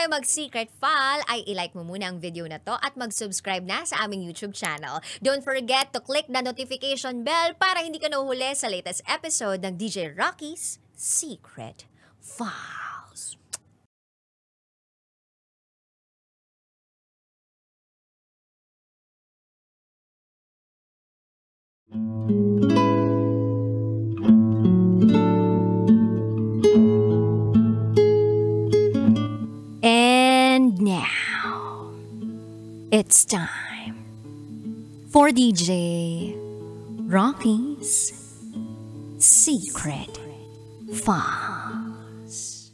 tayo mag-secret file, ay ilike mo muna ang video na to at mag-subscribe na sa aming YouTube channel. Don't forget to click the notification bell para hindi ka nahuhuli sa latest episode ng DJ Rocky's Secret Files. And now, it's time for DJ Rocky's Secret Files.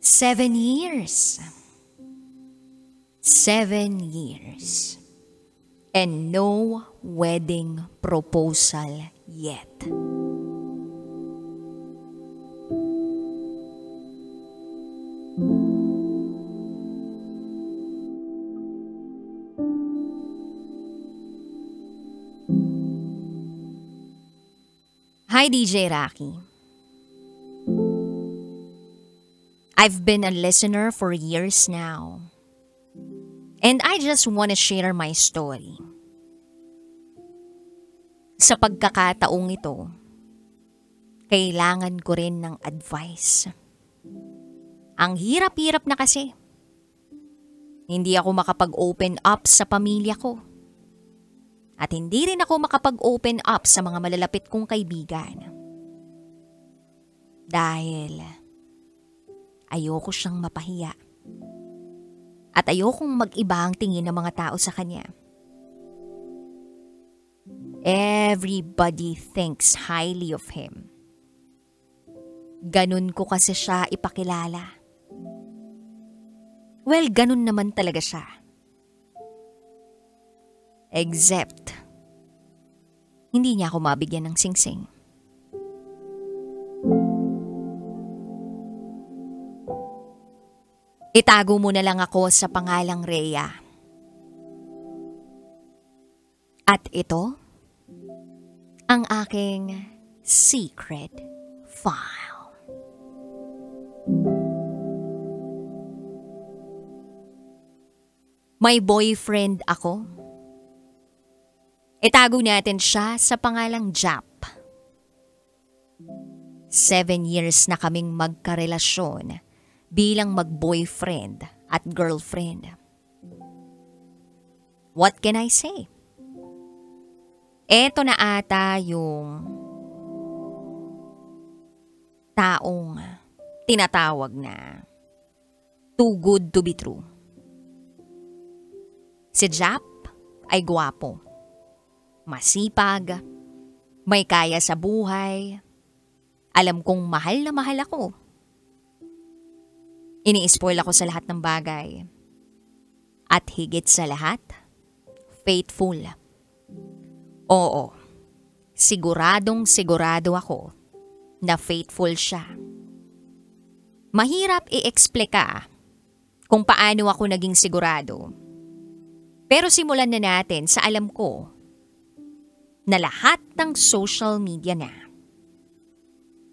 Seven years. And no wedding proposal yet. Hi, DJ Rocky. I've been a listener for years now. And I just want to share my story. Sa pagkakataong ito, kailangan ko rin ng advice. Ang hirap-hirap na kasi. Hindi ako makapag-open up sa pamilya ko. At hindi rin ako makapag-open up sa mga malalapit kong kaibigan. Dahil ayoko siyang mapahiya. At ayokong mag-iba ang tingin ng mga tao sa kanya. Everybody thinks highly of him. Ganun ko kasi siya ipakilala. Well, ganun naman talaga siya. Except, hindi niya ako mabigyan ng singsing. Itago mo na lang ako sa pangalang Rhea. At ito, ang aking secret file. May boyfriend ako. Itago natin siya sa pangalang Jap. 7 years na kaming magkarelasyon bilang mag-boyfriend at girlfriend. What can I say? Eto na ata yung taong tinatawag na too good to be true. Si Jap ay gwapo, masipag, may kaya sa buhay. Alam kong mahal na mahal ako. Ini-spoil ako sa lahat ng bagay. At higit sa lahat, faithful. Oo, sigurado ako na faithful siya. Mahirap i-eksplika kung paano ako naging sigurado. Pero simulan na natin sa alam ko na lahat ng social media na.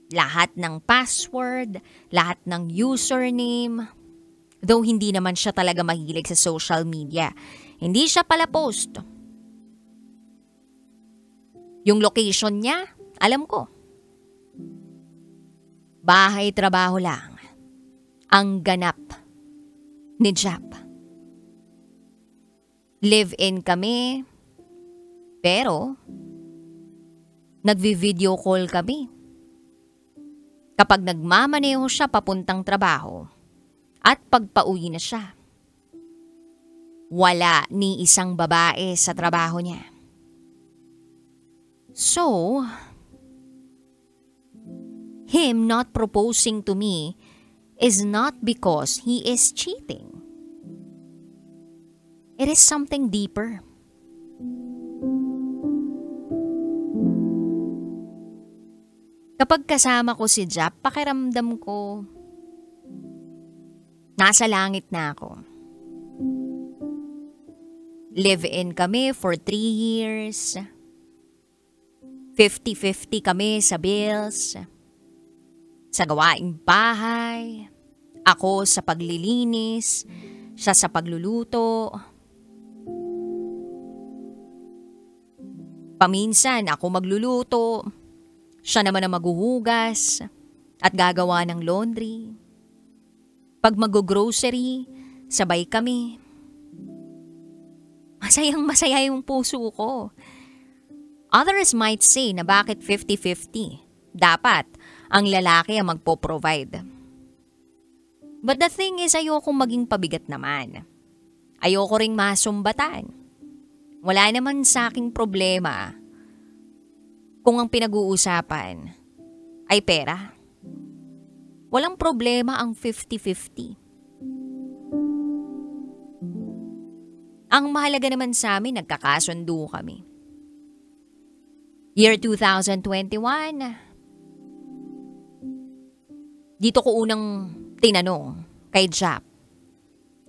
Lahat ng password, lahat ng username. Though hindi naman siya talaga mahilig sa social media. Hindi siya pala post. Yung location niya, alam ko. Bahay, trabaho lang. Ang ganap ni Jap. Live-in kami. Pero, nagvi-video call kami. Kapag nagmamaneho siya papuntang trabaho at pagpauwi na siya. Wala ni isang babae sa trabaho niya. So, him not proposing to me is not because he is cheating. It is something deeper. Kapag kasama ko si Jap, pakiramdam ko Nasa langit na ako. Live-in kami for 3 years. 50-50 kami sa bills. Sa gawaing bahay. Ako sa paglilinis. Siya sa pagluluto. Paminsan ako magluluto. Siya naman ang maghuhugas at gagawa ng laundry. Pag mag-grocery, sabay kami. Masayang masaya yung puso ko. Others might say na bakit 50-50. Dapat ang lalaki ang magpo-provide. But the thing is, ayoko maging pabigat naman. Ayoko ring masumbatan. Wala naman sa aking problema kung ang pinag-uusapan ay pera. Walang problema ang 50-50. Ang mahalaga naman sa amin, nagkakasundo kami. Year 2021, dito ko unang tinanong kay Jap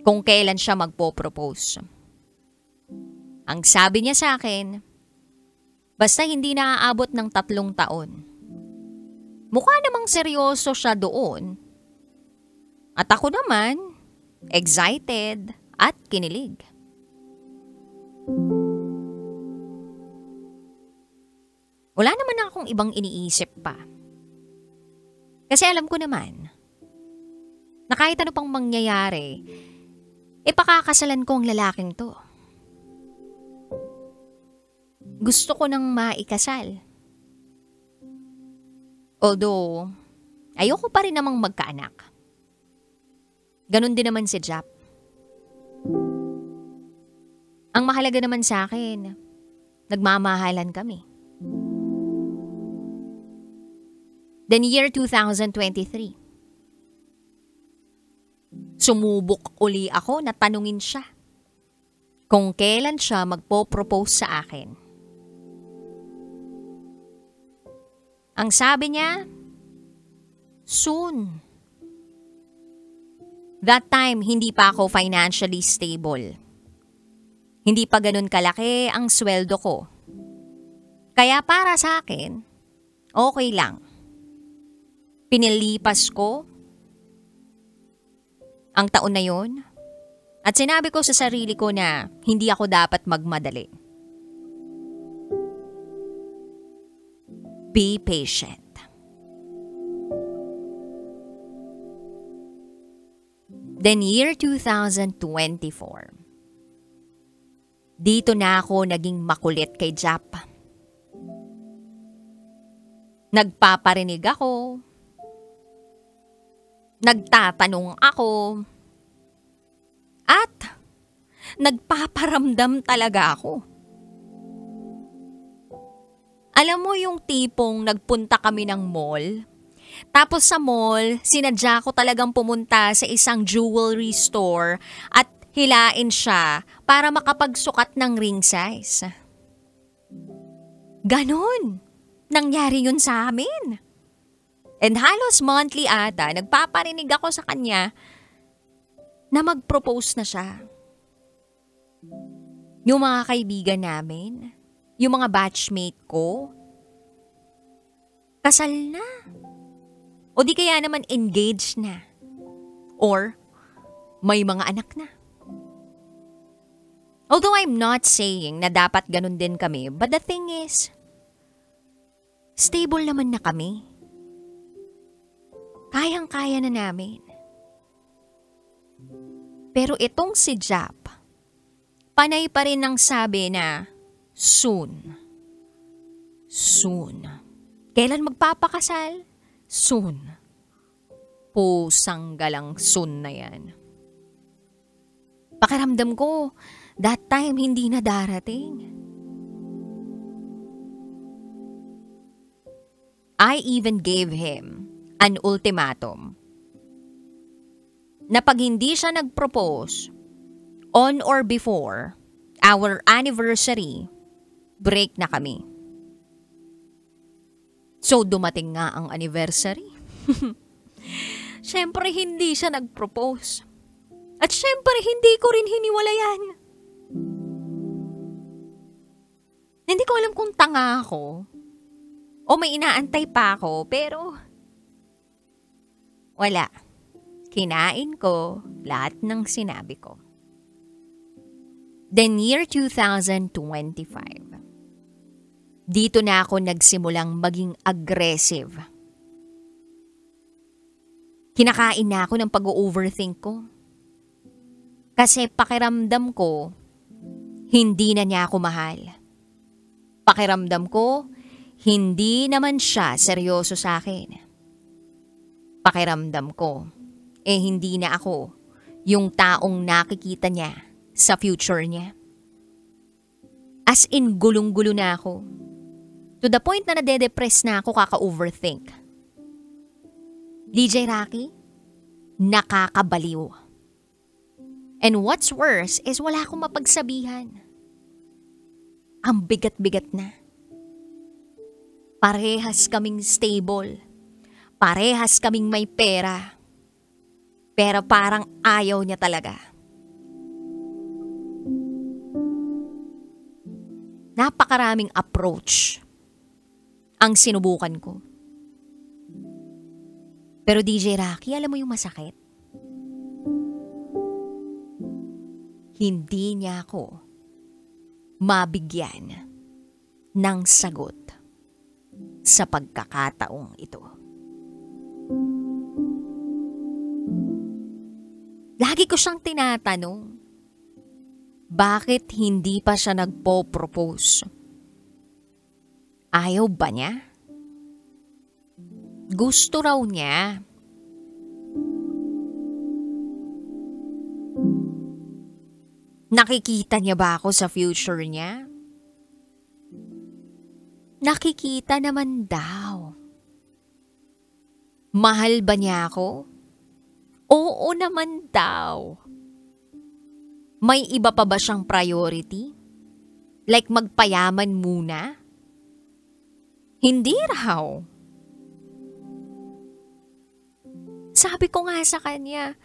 kung kailan siya magpo-propose. Ang sabi niya sa akin, basta hindi naaabot ng 3 taon. Mukha namang seryoso siya doon. At ako naman, excited at kinilig. Wala naman akong ibang iniisip pa. Kasi alam ko naman, na kahit ano pang mangyayari, pakakasalan ko ang lalaking to. Gusto ko nang maikasal. Although, ayoko pa rin namang magkaanak. Ganon din naman si Jap. Ang mahalaga naman sa akin, nagmamahalan kami. Then year 2023. Sumubok uli ako na tanungin siya kung kailan siya magpo-propose sa akin. Ang sabi niya, soon. That time, hindi pa ako financially stable. Hindi pa ganun kalaki ang sweldo ko. Kaya para sa akin, okay lang. Pinilipas ko ang taon na yon at sinabi ko sa sarili ko na hindi ako dapat magmadali. Be patient. Then year 2024. Dito na ako naging makulit kay Jap. Nagpaparinig ako. Nagtatanong ako. At nagpaparamdam talaga ako. Alam mo yung tipong nagpunta kami ng mall? Tapos sa mall, sinadya ko talagang pumunta sa isang jewelry store at hilain siya para makapagsukat ng ring size. Ganon. Nangyari yun sa amin. And halos monthly ata, nagpaparinig ako sa kanya na mag-propose na siya. Yung mga kaibigan namin, yung mga batchmate ko, kasal na. O di kaya naman engaged na. Or may mga anak na. Although I'm not saying na dapat ganun din kami, but the thing is, stable naman na kami. Kayang-kaya na namin. Pero itong si Jap, panay pa rin ang sabi na soon. Soon. Kailan magpapakasal? Soon. Pusang galang soon na yan. Pakiramdam ko, that time hindi na darating. I even gave him an ultimatum na pag hindi siya nag-propose on or before our anniversary, break na kami. So dumating nga ang anniversary. Siyempre hindi siya nag-propose. At syempre, hindi ko rin hiniwalayan. Hindi ko alam kung tanga ako o may inaantay pa ako, pero wala. Kinain ko lahat ng sinabi ko. Then year 2025. Dito na ako nagsimulang maging aggressive. Kinakain na ako ng pag-overthink ko. Kasi pakiramdam ko, hindi na niya ako mahal. Pakiramdam ko, hindi naman siya seryoso sa akin. Pakiramdam ko, hindi na ako yung taong nakikita niya sa future niya. As in, gulong-gulo na ako. To the point na nade-depress na ako kaka-overthink. DJ Rocky, nakakabaliw. And what's worse is wala akong mapagsabihan. Ang bigat-bigat na. Parehas kaming stable. Parehas kaming may pera. Pero parang ayaw niya talaga. Napakaraming approach ang sinubukan ko. Pero DJ Rocky, alam mo yung masakit? Hindi niya ako mabigyan ng sagot sa pagkakataong ito. Lagi ko siyang tinatanong, bakit hindi pa siya nagpo-propose? Ayaw ba niya? Gusto raw niya. Nakikita niya ba ako sa future niya? Nakikita naman daw. Mahal ba niya ako? Oo naman daw. May iba pa ba siyang priority? Like magpayaman muna? Hindi raw. Sabi ko nga sa kanya,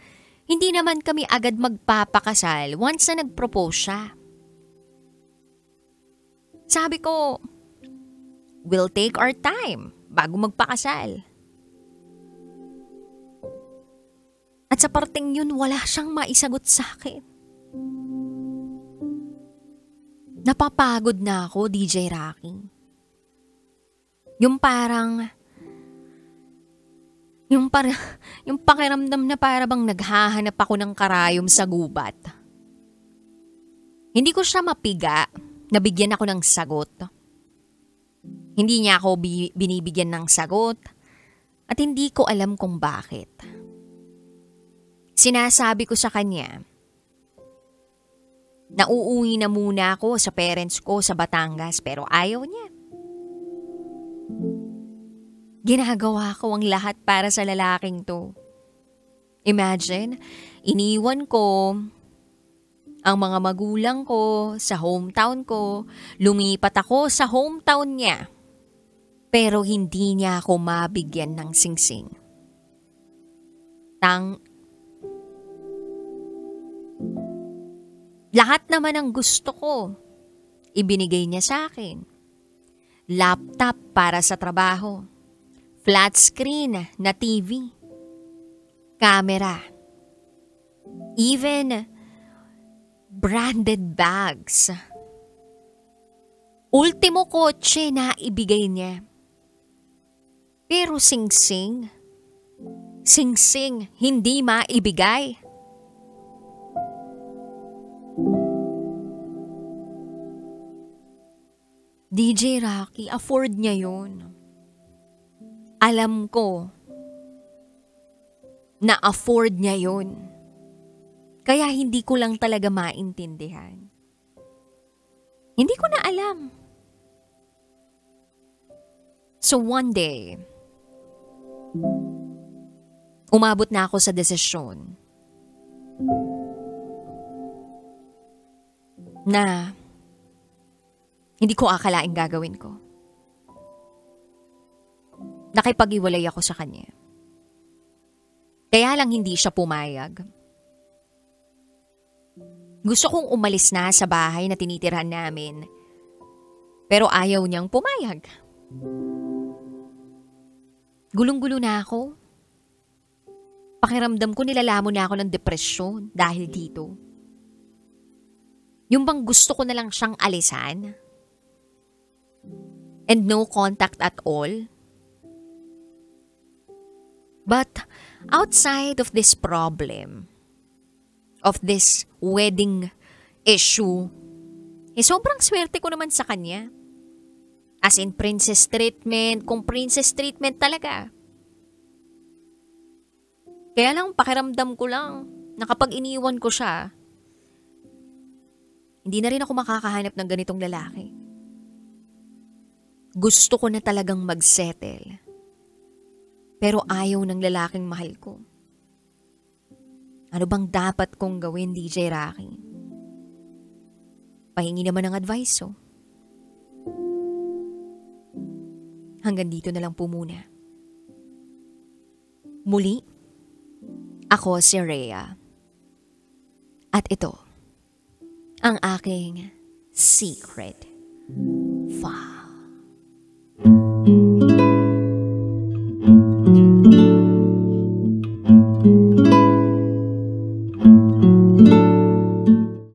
hindi naman kami agad magpapakasal once na nag-propose siya. Sabi ko, we'll take our time bago magpakasal. At sa parteng yun, wala siyang maisagot sa akin. Napapagod na ako, DJ Rocky. Yung pakiramdam na para bang naghahanap ako ng karayom sa gubat. Hindi ko siya mapiga, nabigyan ako ng sagot. Hindi niya ako binibigyan ng sagot at hindi ko alam kung bakit. Sinasabi ko sa kanya, nauuwi na muna ako sa parents ko sa Batangas pero ayaw niya. Ginagawa ko ang lahat para sa lalaking to. Imagine, iniwan ko ang mga magulang ko sa hometown ko, lumipat ako sa hometown niya. Pero hindi niya ako mabigyan ng singsing. Lahat naman ang gusto ko, ibinigay niya sa akin. Laptop para sa trabaho, flat screen na TV, camera, even branded bags. Ultimo kotse na ibigay niya. Pero singsing, hindi maibigay. DJ Rocky, afford niya yun. Alam ko na afford niya yun. Kaya hindi ko lang talaga maintindihan. Hindi ko na alam. So one day, umabot na ako sa desisyon na hindi ko akalaing gagawin ko. Nakipag-iwalay ako sa kanya. Kaya lang hindi siya pumayag. Gusto kong umalis na sa bahay na tinitirhan namin. Pero ayaw niyang pumayag. Gulong-gulo na ako. Pakiramdam ko nilalamon na ako ng depresyon dahil dito. Yung bang gusto ko na lang siyang alisan? And no contact at all? But outside of this problem, of this wedding issue, sobrang swerte ko naman sa kanya. As in princess treatment, kung princess treatment talaga. Kaya lang pakiramdam ko lang na kapag iniwan ko siya, hindi na rin ako makakahanap ng ganitong lalaki. Gusto ko na talagang magsettle. Pero ayaw ng lalaking mahal ko. Ano bang dapat kong gawin, DJ Rocky? Pahingi naman ng advice, oh. Hanggang dito na lang po muna. Muli, ako si Rhea. At ito, ang aking secret file.